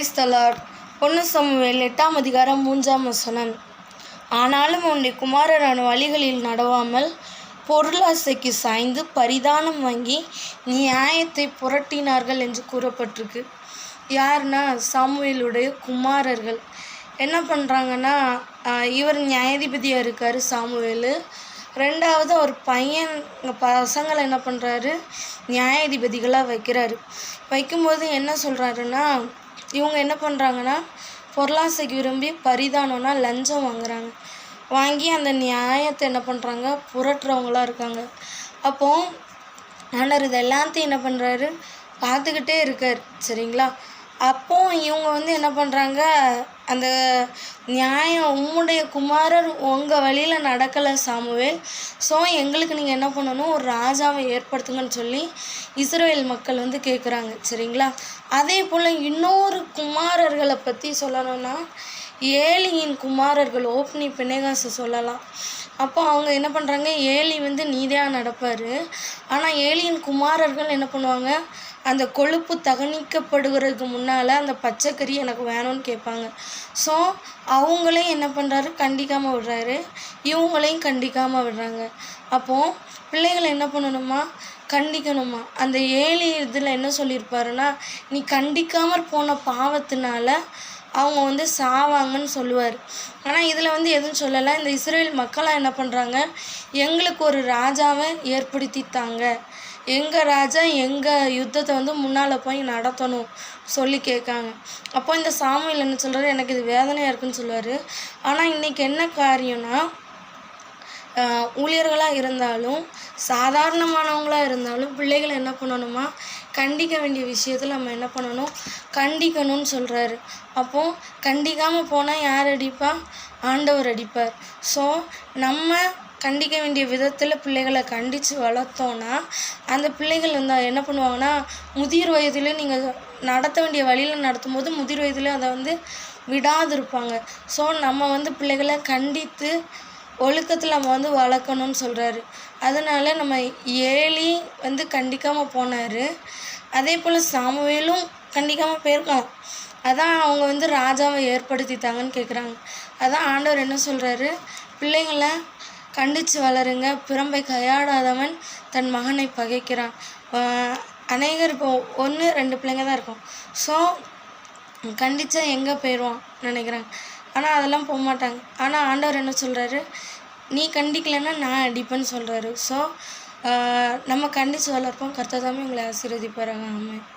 Praise the Lord. 1 Samuel 8ஆம் அதிகாரம் 3ஆம் வசனம். ஆனாலும் உன்னுடைய குமாரரான வழிகளில் நடவாமல் பொருளாசைக்கு சாய்ந்து பரிதானம் வாங்கி நியாயத்தை புரட்டினார்கள் என்று கூறப்பட்டிருக்கு. யாருன்னா சாமுவேலுடைய குமாரர்கள். என்ன பண்ணுறாங்கன்னா, இவர் நியாயாதிபதியாக இருக்கார் சாமுவேலு. ரெண்டாவது ஒரு பையன் பசங்களை என்ன பண்ணுறாரு, நியாயாதிபதிகளாக வைக்கிறாரு. வைக்கும்போது என்ன சொல்கிறாருன்னா, இவங்க என்ன பண்ணுறாங்கன்னா பொருளாசைக்கு விரும்பி பரிதானம்னா லஞ்சம் வாங்குறாங்க. வாங்கி அந்த நியாயத்தை என்ன பண்ணுறாங்க, புரட்டுறவங்களாக இருக்காங்க. அப்போது ஆண்டவர் இது எல்லாத்தையும் என்ன பண்ணுறாரு, பார்த்துக்கிட்டே இருக்கார். சரிங்களா? அப்போது இவங்க என்ன பண்ணுறாங்க, அந்த நியாயம் உம்முடைய குமாரர் உங்கள் வழியில் நடக்கலை சாமுவேல், ஸோ எங்களுக்கு நீங்கள் என்ன பண்ணணும், ஒரு ராஜாவை ஏற்படுத்துங்கன்னு சொல்லி இஸ்ரவேல் மக்கள் கேட்குறாங்க. சரிங்களா? அதே போல் இன்னொரு குமாரர்களை பற்றி சொல்லணும்னா, ஏலியின் குமாரர்கள் ஓப்னி பினேகாஸை சொல்லலாம். அப்போ அவங்க என்ன பண்ணுறாங்க, ஏலி நீதியாக நடப்பார். ஆனால் ஏலியின் குமாரர்கள் என்ன பண்ணுவாங்க, அந்த கொழுப்பு தகனிக்கப்படுகிறதுக்கு முன்னால் அந்த பச்சைக்கறி எனக்கு வேணும்னு கேட்பாங்க. ஸோ அவங்களையும் என்ன பண்ணுறாரு, கண்டிக்காமல் விடுறாரு, இவங்களையும் கண்டிக்காமல் விடுறாங்க. அப்போது பிள்ளைகளை என்ன பண்ணணுமா, கண்டிக்கணுமா. அந்த ஏலி இதில் என்ன சொல்லியிருப்பாருன்னா, நீ கண்டிக்காமல் போன பாவத்தினால அவங்க சாவாங்கன்னு சொல்லுவார். ஆனால் இதில் எதுவும் சொல்லலை. இந்த இஸ்ரேல் மக்களாக என்ன பண்ணுறாங்க, எங்களுக்கு ஒரு ராஜாவை ஏற்படுத்தித்தாங்க, எங்கள் ராஜா எங்கள் யுத்தத்தை முன்னால் போய் நடத்தணும் சொல்லி கேட்காங்க. அப்போ இந்த சாமுவேல் என்ன சொல்கிறாரு, எனக்கு இது வேதனையாக இருக்குன்னு சொல்லுவார். ஆனால் இன்றைக்கி என்ன காரியம்னா, ஊழியர்களாக இருந்தாலும் சாதாரணமானவங்களாக இருந்தாலும் பிள்ளைகளை என்ன பண்ணணுமா, கண்டிக்க வேண்டிய விஷயத்தில் நம்ம என்ன பண்ணணும், கண்டிக்கணும்னு சொல்கிறாரு. அப்போது கண்டிக்காமல் போனால் யார் அடிப்பா, ஆண்டவர் அடிப்பார். ஸோ நம்ம கண்டிக்க வேண்டிய விதத்தில் பிள்ளைகளை கண்டித்து வளர்த்தோன்னா அந்த பிள்ளைகள் என்ன பண்ணுவாங்கன்னா, முதிர் வயதில் நீங்கள் நடத்த வேண்டிய வழியில் நடத்தும் போது முதிர் வயதில் அதை விடாது இருப்பாங்க. ஸோ நம்ம பிள்ளைகளை கண்டித்து ஒழுக்கத்தில் நம்ம வளர்க்கணும்னு சொல்கிறாரு. அதனால் நம்ம ஏலி கண்டிக்காமல் போனார். அதே போல் சாமுவேலும் கண்டிக்காமல் போயிருக்கலாம். அதான் அவங்க ராஜாவை ஏற்படுத்தித்தாங்கன்னு கேட்குறாங்க. அதான் ஆண்டவர் என்ன சொல்கிறாரு, பிள்ளைங்களை கண்டித்து வளருங்க, பிரம்பை கையாடாதவன் தன் மகனை பகைக்கிறான். அநேகர் இப்போ 1-2 பிள்ளைங்க தான் இருக்கும். ஸோ கண்டித்தா எங்கே போயிடுவான் நினைக்கிறாங்க. ஆனால் அதெல்லாம் போக மாட்டாங்க. ஆனால் ஆண்டவர் என்ன சொல்கிறாரு, நீ கண்டிக்கலைன்னா நான் அடிப்பேன்னு சொல்கிறாரு. ஸோ நம்ம கண்டித்து வளர்ப்போம். கர்த்தர் தாமே உங்களை ஆசீர்வதிப்பாராங்க. ஆமென்.